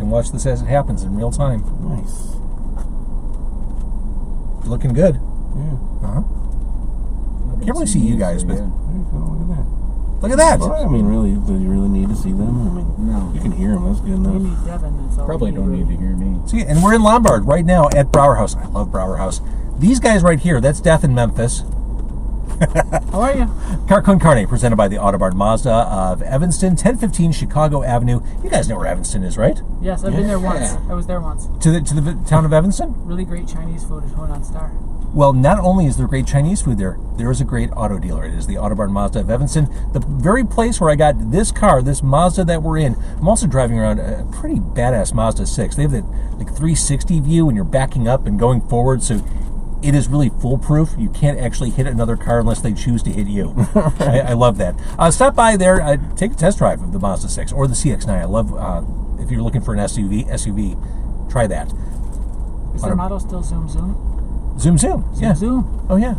can watch this as it happens in real time. Nice. Looking good. Yeah. Can't really see you guys, but There you go. Look at that. look at that. Well, I mean, really, do you really need to see them? I mean, No. you can hear them. That's good enough. You need Devin. That's all Probably you don't need really. to hear me. See, and we're in Lombard right now at BrauerHouse. I love BrauerHouse. These guys right here, that's Death and Memphis. How are you? Car Con Carne, presented by the Autobahn Mazda of Evanston, 1015 Chicago Avenue. You guys know where Evanston is, right? Yes, I've been there once. I was there once. To the town of Evanston? Really great Chinese food at Honan Star. Well, not only is there great Chinese food there is a great auto dealer. It is the Autobahn Mazda of Evanston, the very place where I got this car, this Mazda that we're in. I'm also driving around a pretty badass Mazda 6. They have that like 360 view when you're backing up and going forward, so it is really foolproof. You can't actually hit another car unless they choose to hit you. I love that. Stop by there, take a test drive of the Mazda 6 or the CX-9. I love, if you're looking for an SUV, try that. Is their motto still Zoom Zoom? Zoom Zoom. Yeah. Zoom. Oh, yeah.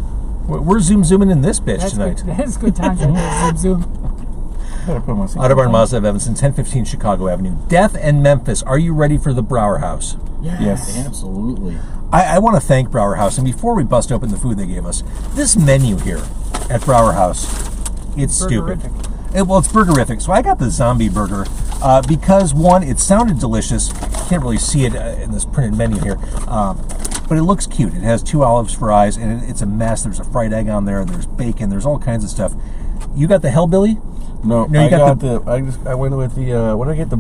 We're zooming in this bitch tonight. That's good times right there. Zoom Zoom. Autobahn Mazda of Evanston, 1015 Chicago Avenue. Death and Memphis. Are you ready for the BrauerHouse? Yeah, Yes. absolutely. I want to thank BrauerHouse, and before we bust open the food they gave us, this menu here at BrauerHouse, it's stupid. Well, it's burgerific. So I got the zombie burger because, one, it sounded delicious. You can't really see it in this printed menu here, but it looks cute. It has 2 olives for eyes, and it's a mess. There's a fried egg on there. There's bacon. There's all kinds of stuff. You got the Hellbilly? No, you I got I went with the what did I get? The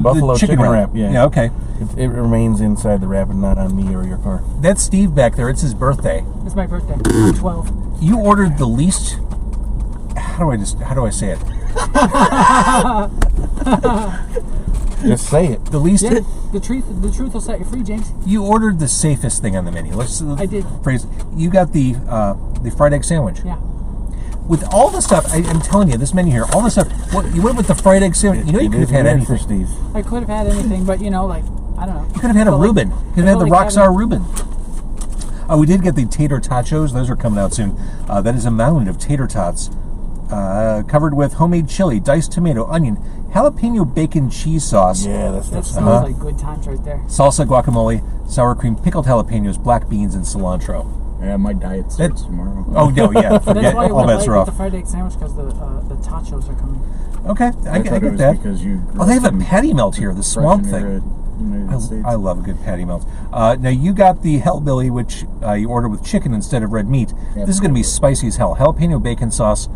buffalo chicken wrap. Yeah, okay. It remains inside the wrap and not on me or your car. That's Steve back there. It's his birthday. It's my birthday. 12. You ordered the least. How do I say it? Just say it. The least. Yeah, the truth will set you free, James. You ordered the safest thing on the menu. I did. Phrase. You got the fried egg sandwich. Yeah. With all the stuff, I'm telling you, this menu here, all the stuff. What you went with the fried egg sandwich? You know, you could have had anything. For Steve. I could have had anything, but I don't know. You could have had a Reuben. You could have had the Rockstar Reuben. We did get the Tater Tachos. Those are coming out soon. That is a mound of tater tots, covered with homemade chili, diced tomato, onion, jalapeno bacon cheese sauce. Yeah, That that's sounds like good times right there. Salsa, guacamole, sour cream, pickled jalapenos, black beans, and cilantro. Yeah, my diet starts tomorrow. Oh, no, yeah. That's why all bets are off. the fried egg sandwich, because the tachos are coming. Okay, I get that. Oh, they have a patty melt here, the swamp thing. I love a good patty melt. Now, you got the Hellbilly, which you ordered with chicken instead of red meat. Yep. This is going to be spicy as hell. Jalapeno bacon sauce,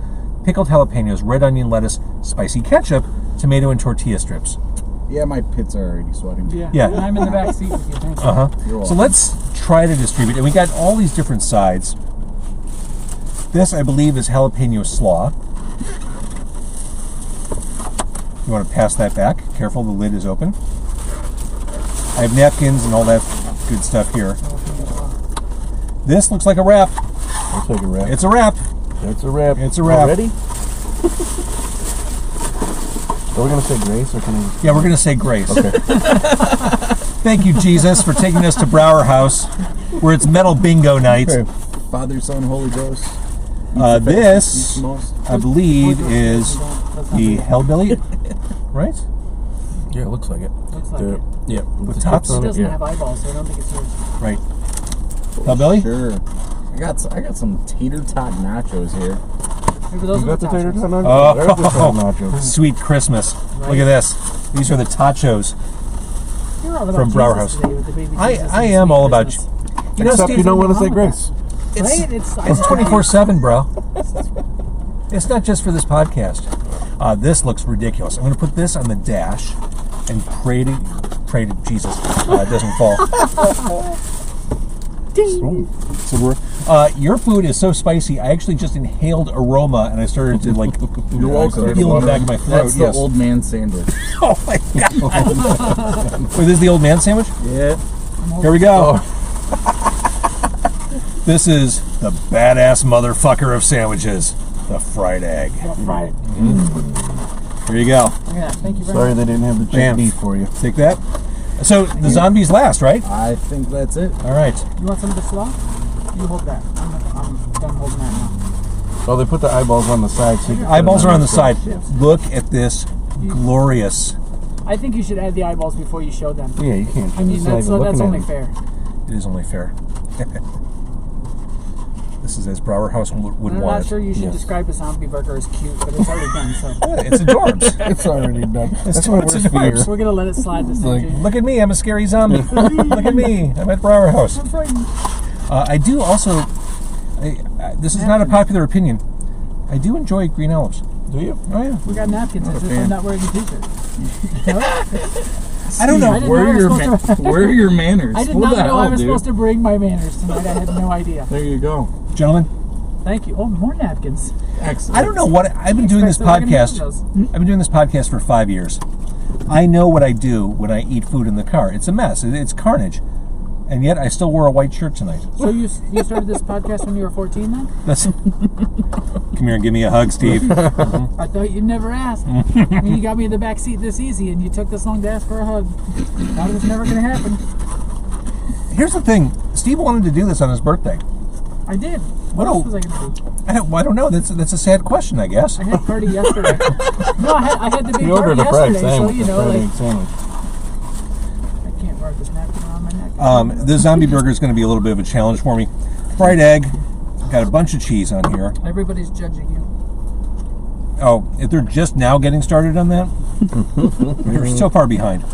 pickled jalapenos, red onion lettuce, spicy ketchup, tomato, and tortilla strips. Yeah, my pits are already sweating. Yeah. And I'm in the back seat with you. Thank you. So let's try to distribute. And we got all these different sides. This, I believe, is jalapeno slaw. You want to pass that back. Careful, the lid is open. I have napkins and all that good stuff here. This looks like a wrap. Looks like a wrap. It's a wrap. It's a wrap. It's a wrap. Ready? Are we going to say grace or can we? Yeah, we're going to say grace. Okay. Thank you, Jesus, for taking us to BrauerHouse, where it's metal bingo night. Okay. Father, Son, Holy Ghost. This, I believe, is the Hellbilly, right? Yeah, it looks like it. Looks like it. Yeah, with tots It on it. doesn't Yeah. have eyeballs, so I don't think it's yours. Right. Hellbilly? Sure. I got some tater tot nachos here. Maybe those You are got the the tater tachos. tot nachos? There's the tater nachos. Sweet Christmas. Look at this. These are the tachos. You're all about From Jesus BrauerHouse. today with the baby Jesus I and am sweet all about Christmas. you. Know, Except Steve, you don't want to say wrong grace. with that. Right? It's 24/7, bro. It's not just for this podcast. This looks ridiculous. I'm going to put this on the dash and pray to Jesus it doesn't fall. Your food is so spicy. I actually just inhaled aroma and I started to You're welcome. feel in the back of my throat. That's the old man sandwich. Oh my god! Wait, this is the old man sandwich? Yeah. Here we go. This is the badass motherfucker of sandwiches, the fried egg. Right. Here you go. Look at that. Thank you very Sorry much. they didn't have the Bam. chicken beef for you. Take that. So the zombies last, right? I think that's it. All right. You want some of the slaw? You hold that. I'm done holding that now. Oh, they put the eyeballs on the side. So you can Eyeballs put are it on the side. Yes. Look at this glorious I think you should add the eyeballs before you show them. Yeah, you can't. I mean, that's only fair. It is only fair. This is as BrauerHouse would want it. I'm not sure you should describe a zombie burger as cute, but it's already done, so. It's adorbs. It's already done. That's my It's worst fear. adorbs. We're going to let it slide this time. Look at me, I'm a scary zombie. Look at me, I'm at BrauerHouse. I'm frightened. I do also, this is not a popular opinion, I do enjoy green olives. Do you? Oh, yeah. We got napkins as if I'm not wearing a t-shirt. I don't know. Where are your manners? I did not know I was supposed to bring my manners tonight. I had no idea. There you go. Gentlemen, Thank you. Oh, more napkins. Excellent. I don't know what I've been doing this podcast. I've been doing this podcast for 5 years. I know what I do when I eat food in the car. It's a mess. It's carnage. And yet I still wore a white shirt tonight. So you started this podcast when you were 14 then? Come here and give me a hug, Steve. I thought you'd never ask. I mean, you got me in the back seat this easy and you took this long to ask for a hug. Thought it was never going to happen. Here's the thing. Steve wanted to do this on his birthday. I did. What else was I going to do? I don't know. That's a sad question, I guess. I had a party yesterday. No, I had the big He party ordered a fried yesterday, so, sandwich. you know, like... Sandwich. I can't wear this napkin around my neck. The zombie burger is going to be a little bit of a challenge for me. Fried egg. Got a bunch of cheese on here. Everybody's judging you. Oh, if they're just now getting started on that, you're so far behind.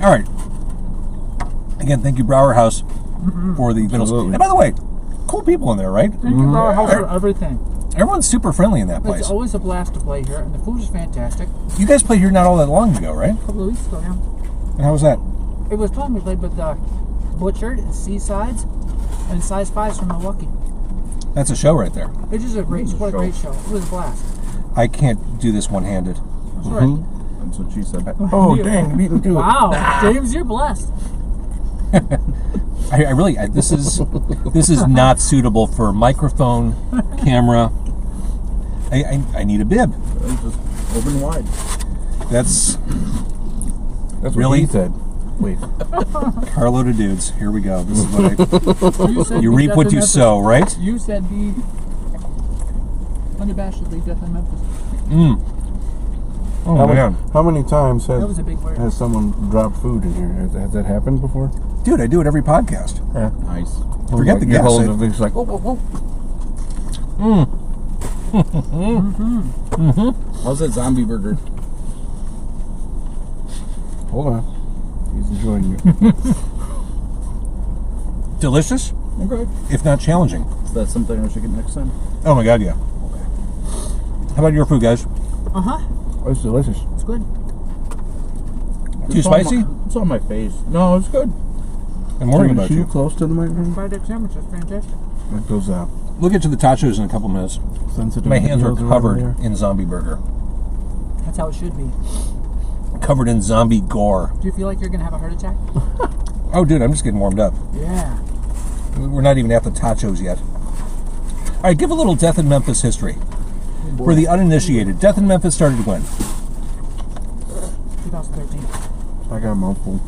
All right. Again, thank you, BrauerHouse, for the vittles. Absolutely. And by the way, cool people in there, right? Thank you, BrauerHouse, for everything. Everyone's super friendly in that place. It's always a blast to play here, and the food is fantastic. You guys played here not all that long ago, right? A couple of weeks ago, yeah. And how was that? It was fun. We played with Butchered and Seasides and Size 5s from Milwaukee. That's a show right there. It is a great show. It was a blast. I can't do this one-handed. That's right. That's what she said. Oh, dang. Beat me to it. Wow. James, you're blessed. I really, this is not suitable for microphone, camera. I need a bib. Just open wide. That's That's really? what he said. Wait. carload of dudes. Here we go. This is what said you be reap Death what and you Memphis. sow, right? You said be unabashedly Death and Memphis. Oh man, How many times That was a big word. has someone dropped food in here? Has that happened before? dude, I do it every podcast. Yeah. Nice. Forget the get guess. hold of it. It's like, oh, oh, oh. How's that zombie burger? Hold on. He's enjoying it. Delicious, Okay. if not challenging. Is that something I should get next time? Oh my god, yeah. How about your food, guys? Uh-huh. Oh, it's delicious. It's good. Too It's on spicy? It's on my face. No, it's good. I'm worrying about Too you. close to the microphone? Fried egg sandwich is fantastic. That goes out. We'll get to the tachos in a couple minutes. Sensitive. My hands are videos covered around there. in zombie burger. That's how it should be. Covered in zombie gore. Do you feel like you're going to have a heart attack? Oh, dude, I'm just getting warmed up. Yeah. We're not even at the tachos yet. All right, give a little Death in Memphis history. For the uninitiated, Death in Memphis started when? 2013. I got a mouthful.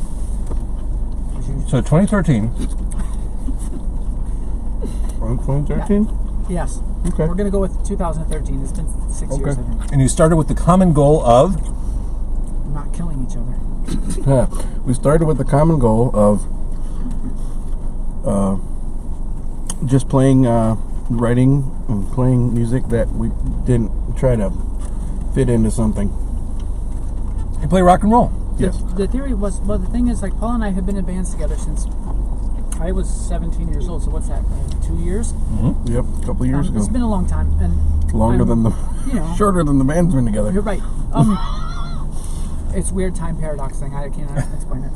So 2013. 2013? Yes. Okay. We're going to go with 2013. It's been 6 years, I think. And you started with the common goal of? Not killing each other. Yeah. We started with the common goal of just playing, writing and playing music that we didn't try to fit into something. You play rock and roll. Yes. The theory was, well, the thing is, like, Paul and I have been in bands together since I was 17 years old. So what's that? 2 years? Yep. A couple years ago. It's been a long time, and Longer than the, you know, shorter than the band's been together. You're right. It's weird time paradox thing. I can't explain it.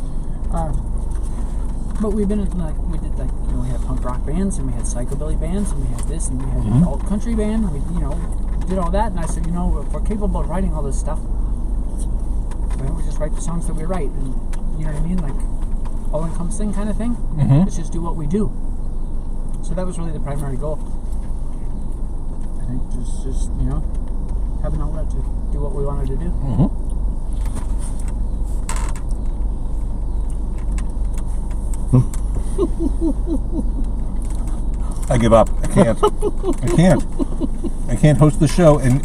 But we've been in, like, we did, like, you know, we had punk rock bands, and we had psychobilly bands, and we had this, and we had an alt country band, and we, you know, did all that. And I said, you know, if we're capable of writing all this stuff, why don't we just write the songs that we write? And you know what I mean, like all-encompassing kind of thing. Let's just do what we do. So that was really the primary goal. I think just you know, have an outlet to do what we wanted to do. I give up. I can't. I can't host the show and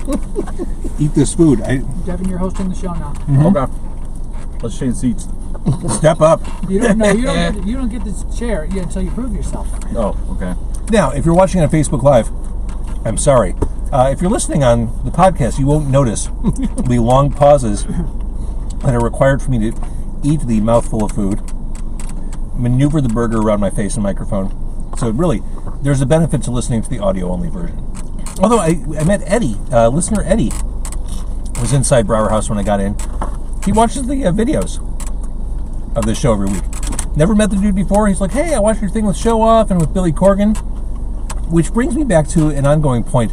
eat this food. Devin, you're hosting the show now. Okay. Let's change seats. Step up. You don't get this chair until you prove yourself. Oh, okay. Now, if you're watching on Facebook Live, I'm sorry. If you're listening on the podcast, you won't notice the long pauses that are required for me to eat the mouthful of food, maneuver the burger around my face and microphone. So really, there's a benefit to listening to the audio-only version. Although I met Eddie, listener Eddie, was inside BrauerHouse when I got in. He watches the videos of this show every week. Never met the dude before. He's like, hey, I watched your thing with Show Off and with Billy Corgan. Which brings me back to an ongoing point.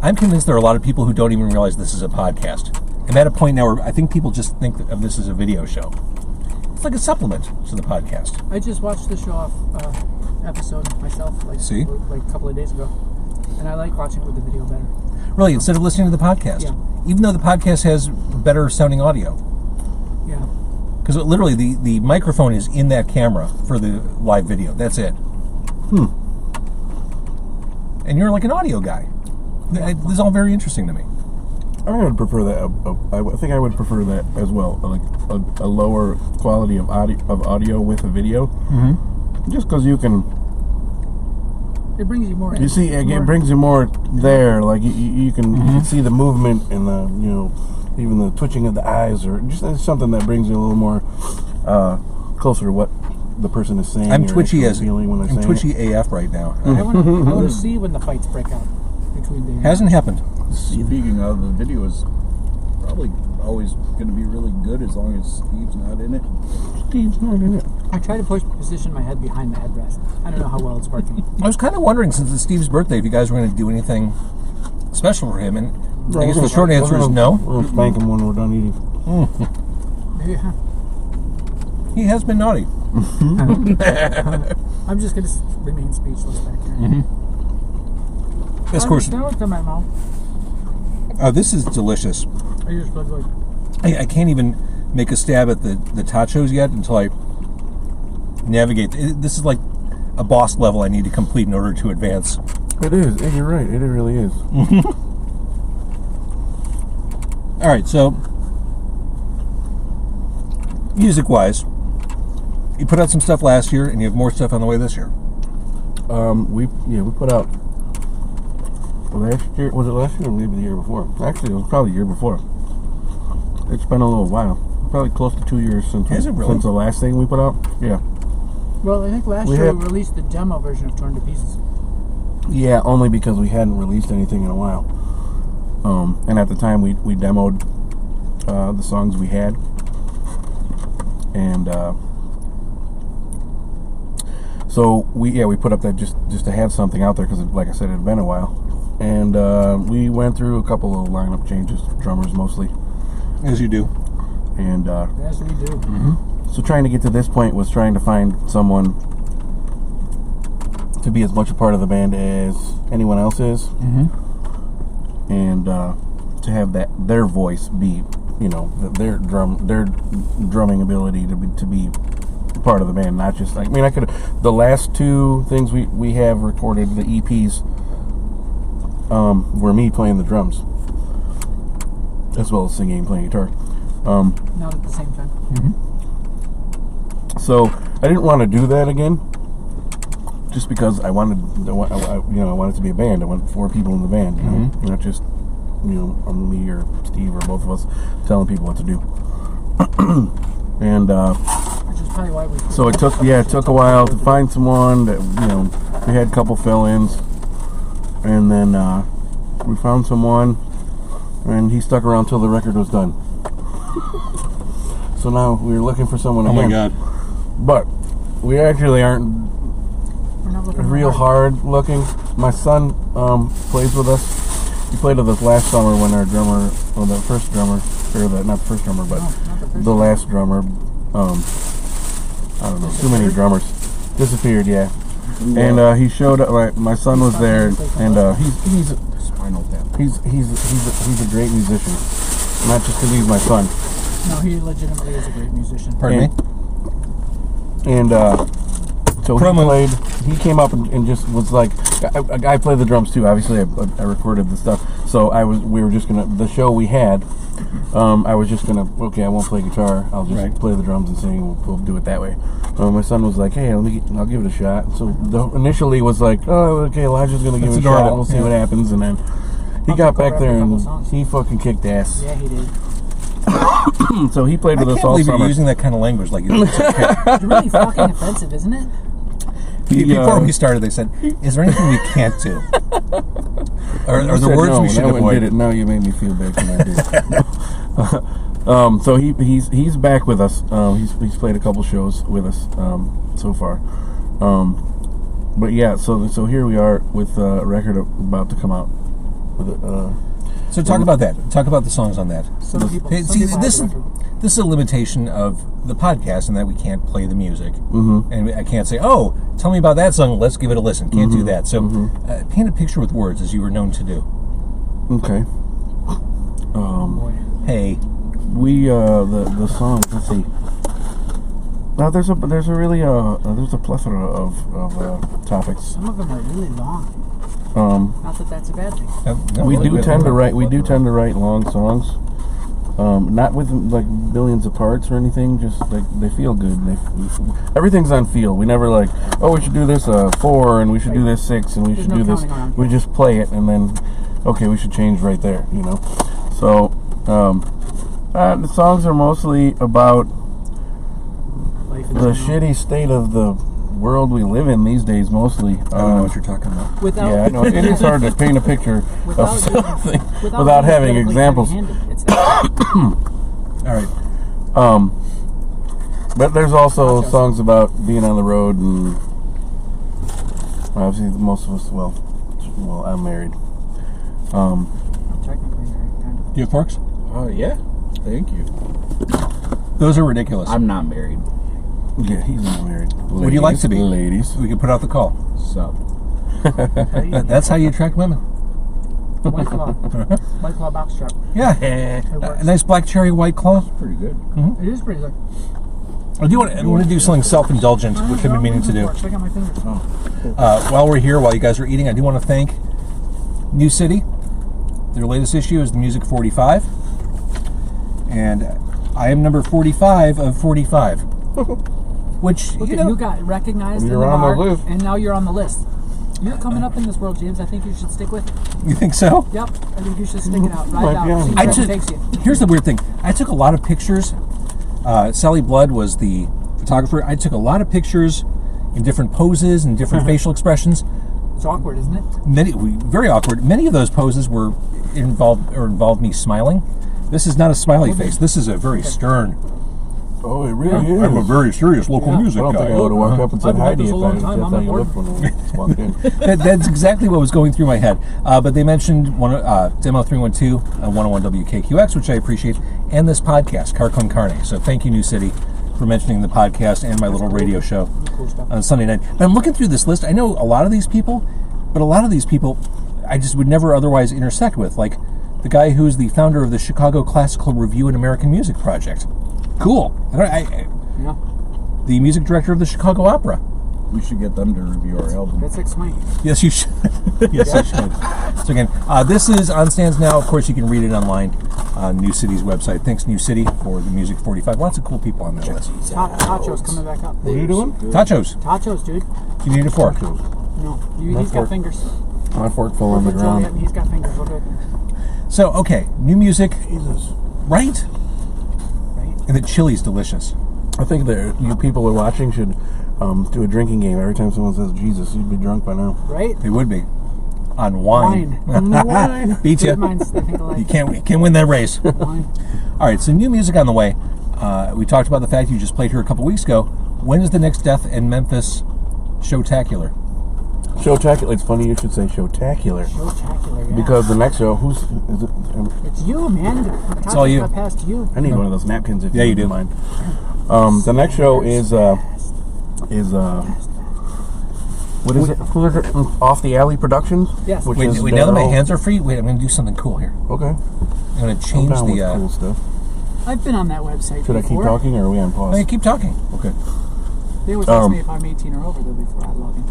I'm convinced there are a lot of people who don't even realize this is a podcast. I'm at a point now where I think people just think of this as a video show. It's like a supplement to the podcast. I just watched the Show Off episode myself, like a couple of days ago, and I like watching it with the video better. Really, instead of listening to the podcast? Yeah. Even though the podcast has better sounding audio. Yeah. Because literally the microphone is in that camera for the live video. That's it. And you're like an audio guy. This is all very interesting to me. I would prefer that. I think I would prefer that as well. Like a lower quality of audio with a video. Mm-hmm. Just because you can. It brings you more. You see, it brings you more there. Like you can see the movement and the even the twitching of the eyes, or just something that brings you a little more closer to what the person is saying. I'm twitchy I'm twitchy AF right now. I want to see when the fights break out between the. Hasn't happened. Speaking of, the video is probably always going to be really good as long as Steve's not in it. Steve's not in it. I try to position my head behind the headrest. I don't know how well it's working. I was kind of wondering, since it's Steve's birthday, if you guys were going to do anything special for him, and I guess the short answer is no. We're going to spank him when we're done eating. Yeah. He has been naughty. I'm just going to remain speechless back here. Of course. Now it's in my mouth. This is delicious. I just feel like I can't even make a stab at the tachos yet until I navigate. This is like a boss level I need to complete in order to advance. It is. You're right. It really is. All right, so music-wise, you put out some stuff last year, and you have more stuff on the way this year. We put out last year. Was it last year or maybe the year before? Actually, it was probably the year before. It's been a little while. Probably close to 2 years since Is it really? since the last thing we put out. Yeah. well, I think last year we released the demo version of Torn to Pieces. Yeah, only because we hadn't released anything in a while. And at the time, we demoed the songs we had, and so we put up that just to have something out there because, like I said, it had been a while, and we went through a couple of lineup changes, drummers mostly, As you do. and Yes, we do. so trying to get to this point was trying to find someone to be as much a part of the band as anyone else is, and to have their voice be, their drumming ability to be part of the band, not just like the last two things we have recorded, the EPs, were me playing the drums as well as singing and playing guitar. Not at the same time. So I didn't want to do that again, just because I wanted to be a band. I want 4 people in the band, not just me or Steve or both of us telling people what to do. And Which is probably why we. so it took a while to find someone that we had a couple fill-ins, and then we found someone, and he stuck around till the record was done. So now we're looking for someone again. Oh my God. But we actually aren't We're not looking real hard looking. My son plays with us. He played with us last summer when our drummer, the first drummer, not the first drummer, but the last drummer, I don't know, too many drummers, disappeared, yeah. And he showed up, my son was there, and he's Spinal tap. he's a great musician, not just because he's my son. No, he legitimately is a great musician. Pardon me? And so he came up and just was like, I played the drums too. Obviously, I recorded the stuff. So we were just gonna, the show we had I was just gonna, I won't play guitar. I'll just play the drums and sing. We'll do it that way. My son was like, hey, I'll give it a shot. So initially was like, oh, okay, Elijah's gonna give it a shot. And we'll see what happens. And then he got back there and he fucking kicked ass. Yeah, he did. So he played with us all summer. I can't believe you're using that kind of language like you're It's really fucking offensive, isn't it? Before we started, they said, is there anything we can't do? Or the words we should avoid? It. Now you made me feel bad when I did. So he's back with us. He's played a couple shows with us so far. But yeah, so here we are with a record about to come out. So talk about that. Talk about the songs on that. This is a limitation of the podcast in that we can't play the music. Mm-hmm. And I can't say, oh, tell me about that song, let's give it a listen. Can't do that. So paint a picture with words as you were known to do. Okay. Hey. We, the song, let's see. Now there's a plethora of topics. Some of them are really long. Not that that's a bad thing. No, we do tend to write long songs. Not with like billions of parts or anything. Just like they feel good. Everything's on feel. We never like, oh, we should do this 4 and we should do this 6 and we should do this. We just play it and then, okay, we should change right there. You know. So the songs are mostly about the shitty state of the world we live in these days, mostly. I don't know what you're talking about. Yeah, I know. It is hard to paint a picture of something without having examples. All right. But there's also songs about being on the road, and obviously most of us, well, I'm married. I'm technically married, kind of. Do you have forks? Yeah. Thank you. Those are ridiculous. I'm not married. Yeah, he's not married. Ladies, would you like to be? Ladies. We can put out the call. So. That's how you attract women. White Claw box strap. Yeah. A nice black cherry White Claw. It's pretty good. Mm-hmm. It is pretty good. I want to do something self-indulgent, which I've been meaning to do. Check out my fingers. While we're here, while you guys are eating, I do want to thank Newcity. Their latest issue is the Music 45. And I am number 45 of 45. Which, you got recognized in the bar, and now you're on the list. You're coming up in this world, James. I think you should stick with it. You think so? Yep. I think you should stick it out. Ride it out. See where it takes you. Here's the weird thing. I took a lot of pictures. Sally Blood was the photographer. I took a lot of pictures in different poses and different facial expressions. It's awkward, isn't it? Very awkward. Many of those poses were involved me smiling. This is not a smiley face. This is a very stern. Oh, it really is. I'm a very serious local music guy. I don't think I would have walked up and said hi to you if that's how you looked when we walked in. That's exactly what was going through my head. But they mentioned Demo 312 101 WKQX, which I appreciate, and this podcast, Car Con Carne. So thank you, Newcity, for mentioning the podcast and my little radio show on Sunday night. And I'm looking through this list. I know a lot of these people, but a lot of these people I just would never otherwise intersect with, like the guy who's the founder of the Chicago Classical Review and American Music Project. Cool. The music director of the Chicago Opera. We should get them to review our album. That's exciting. Yes, you should. Yes, you should. So again, this is on stands now. Of course, you can read it online on Newcity's website. Thanks, Newcity, for the Music 45. Lots of cool people on that list. Tacho's coming back up. What are you doing? Tachos, dude. You need a fork. No, he's got fingers. My fork fell on the ground. He's got fingers. We're good. So, okay, new music. Jesus. Right? And the chili's delicious. I think that you people who are watching should do a drinking game. Every time someone says Jesus, you'd be drunk by now. Right? They would be. On wine. Wine. Beat you. You can't win that race. Wine. All right, so new music on the way. We talked about the fact you just played here a couple weeks ago. When is the next Death and Memphis Showtacular? Showtacular. It's funny you should say Showtacular. Showtacular, yeah. Because the next show, is it? It's you, man. It's all you. Got past you. I need one of those napkins if you do. Mind. The next show is what is it? Off the Alley Productions. Yes. Wait, now that my hands are free, I'm going to do something cool here. Okay. I'm going to change the cool stuff. I've been on that website. Should I keep talking, or are we on pause? No, you keep talking. Okay. They always ask me if I'm 18 or over though before I log in.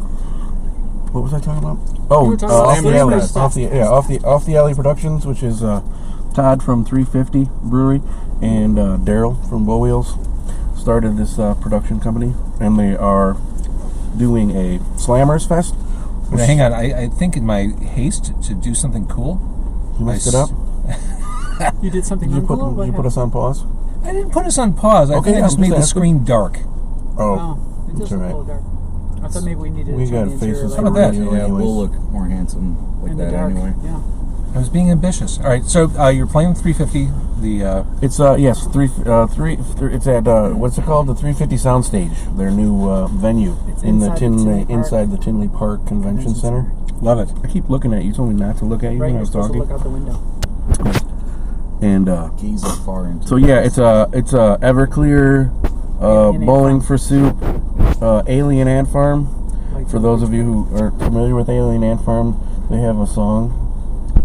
What was I talking about? Oh, were talking off about the flavor alley, stuff. off the alley Productions, which is Todd from 350 Brewery and Daryl from Bow Wheels started this production company, and they are doing a Slammers Fest. Now, hang on, I think in my haste to do something cool, You messed it up. You did something Did you uncool? put us on pause? I didn't put us on pause. I Okay, think I just I'm made the just screen dark. Oh, It does that's look all a little right. dark. I thought maybe we needed We to got change the interior faces. light How about that? on you Yeah, anyways. we'll look more handsome like in the that dark. anyway. Yeah. I was being ambitious. All right, so you're playing 350. The It's yes, it's at what's it called? The 350 Soundstage, their new venue It's in the inside the Tinley Park. inside the Tinley Park Convention Center. love it. I keep looking at you. You told me not to look at you Right, when I you're was supposed to talking. look out the window. And Gaze up far into so yeah, it's Everclear, Alien Bowling Ant for Soup, Alien Ant Farm. Like For those of you who are familiar with Alien Ant Farm, they have a song.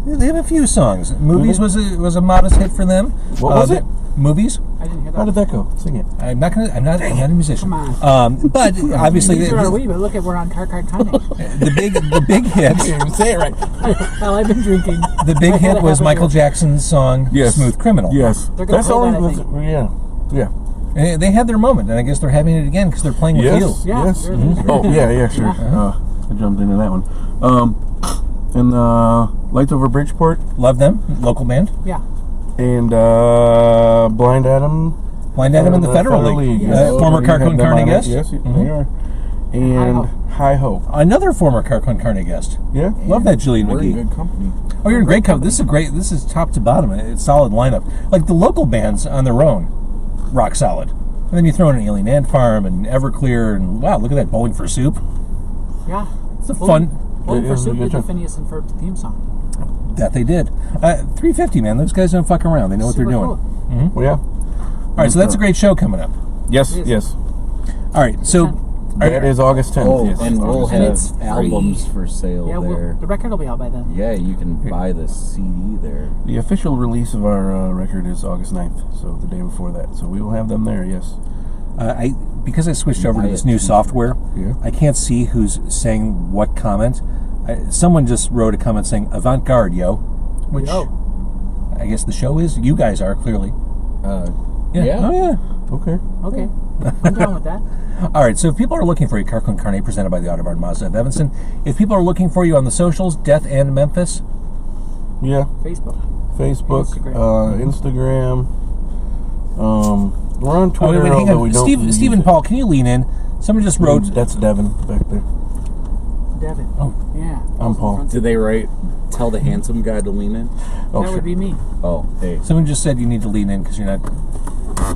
They have a few songs. Movies was a modest hit for them. What was it? Movies. I didn't hear that. How did that go? Sing it. I'm not a musician. Come on. But obviously These are our the, wee, but look at we're on Car Con Carne. the big hit. Say it right. Well, I've been drinking. The big I had hit a was half a Michael beer. Jackson's song Yes. "Smooth Criminal." Yes. They're gonna That's play all. that, I think. Yeah. And they had their moment, and I guess they're having it again because they're playing with Yes. you. Yeah, Yes. there it is. Oh yeah. Sure. I jumped into that one. And Lights Over Bridgeport Love them, local band. Yeah. and Blind Adam. Blind Adam in the Federal League. Yes. Former You Car had Con them Carne on it. guest. Yes, they are. And High Hope. Another former Car Con Carne guest. Yeah. Love that Julian We're in McGee. good company. Oh, you're in great company. This is top to bottom. It's solid lineup. Like the local bands on their own, rock solid. And then you throw in an Alien Ant Farm and Everclear, and wow, look at that Bowling for Soup. Yeah. It's a fun Bowling Yeah, for it was a Soup good did the time. Phineas and Ferb theme song. that they did. 350, man. Those guys don't fuck around. They know what they're Super doing. cool. Well, yeah. All right, so that's a great show coming up. Yes. It is. Yes. All right, so That is August 10th. Oh, yes. and we'll And it's have free. albums for sale Yeah, there. the record will be out by then. Yeah, you can buy the CD there. The official release of our record is August 9th, so the day before that. So we will have them there. Yes. because I switched over to this Buy it. new software, Yeah. I can't see who's saying what comment. Someone just wrote a comment saying "avant-garde, yo," which Yo. I guess the show is. You guys are clearly. Yeah. Oh yeah. Okay. Okay. I'm down with that. All right, so if people are looking for you, Car Con Carne presented by the Autobahn Mazda of Evanston. If people are looking for you on the socials, Death and Memphis. Yeah. Facebook. Facebook, Instagram. Instagram. We're on Twitter, hang although we on. don't. use Stephen it. Paul, can you lean in? Someone just wrote. That's Devin back there. Devin. Oh. Yeah. I'm Paul. Did they write, tell the handsome guy to lean in? Oh, That sure. would be me. Oh, hey. Someone just said you need to lean in because you're not.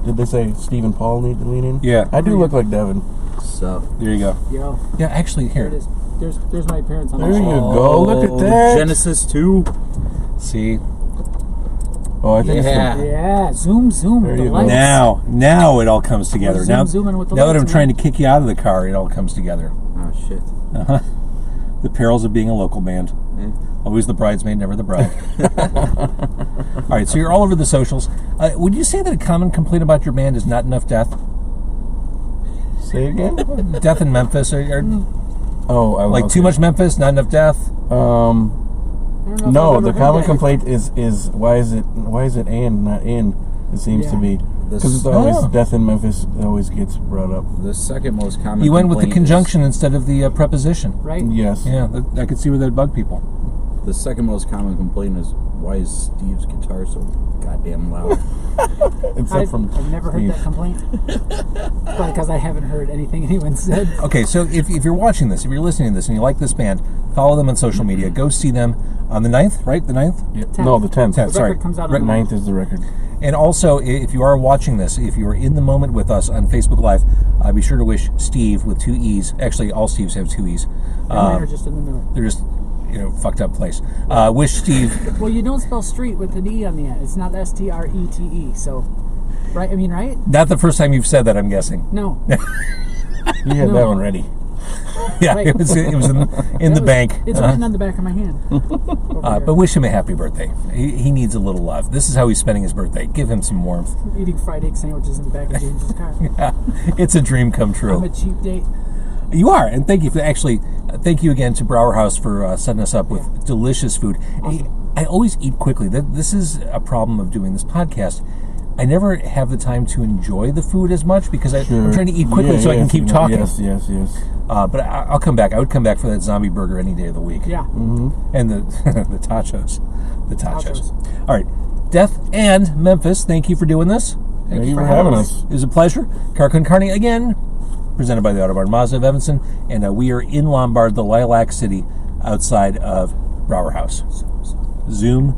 Did they say Stephen Paul need to lean in? Yeah. I do look like Devin. So, There you go. Yo. Yeah, actually, There here. it is. There's my appearance on There the you show. go. Look at that. Genesis 2. See. Oh, I think Yeah. Yeah. Zoom There with the you go. lights. Now it all comes together. Zoom, Now, zooming with the now that lights, I'm trying to man. kick you out of the car, it all comes together. Oh, shit. The perils of being a local band. Yeah. Always the bridesmaid, never the bride. All right, so you're all over the socials. Would you say that a common complaint about your band is not enough death? it's. Say again. Death in Memphis, or Oh, like okay. too much Memphis, not enough death. I don't know if No, I've the ever common heard that. complaint is why is it and not in? It seems to Yeah. be This- because it's always Oh. Death in Memphis always gets brought up. The second most common You went with the complaint is- conjunction instead of the preposition. Right? Yes. Yeah, I could see where that bug people. The second most common complaint is, why is Steve's guitar so goddamn loud? Except from I've never heard Steve. that complaint. But because I haven't heard anything anyone said. Okay, so if you're watching this, if you're listening to this, and you like this band, follow them on social media. Go see them on the 9th, right? The 9th? No, the 10th. 10th, The sorry. record comes out Re- on the 9th is the record. And also, if you are watching this, if you are in the moment with us on Facebook Live, be sure to wish Steve with 2 E's. Actually, all Steves have 2 E's. And mine are just in the middle. They're just, fucked up place. Wish Steve. Well, you don't spell street with an E on the end. It's not STRETE. So, right? I mean, right? Not the first time you've said that, I'm guessing. No. You had No. that one ready. Yeah, Right. it was in the bank. It's written on the back of my hand. Over here. But wish him a happy birthday. He needs a little love. This is how he's spending his birthday. Give him some warmth. Eating fried egg sandwiches in the back of James's car. Yeah, it's a dream come I'm true. a cheap date. You are, and thank you for thank you again to BrauerHouse for setting us up with delicious food. I always eat quickly. This is a problem of doing this podcast. I never have the time to enjoy the food as much because I'm trying to eat quickly so I can keep talking. Yes. But I'll come back. I would come back for that zombie burger any day of the week. Yeah. And the the tachos. The tachos. All right. Death and Memphis, thank you for doing this. Thank you for having us. It was a pleasure. Car Con Carne again, presented by the Autobarn Mazda of Evanston. And we are in Lombard, the Lilac City, outside of BrauerHouse. Zoom.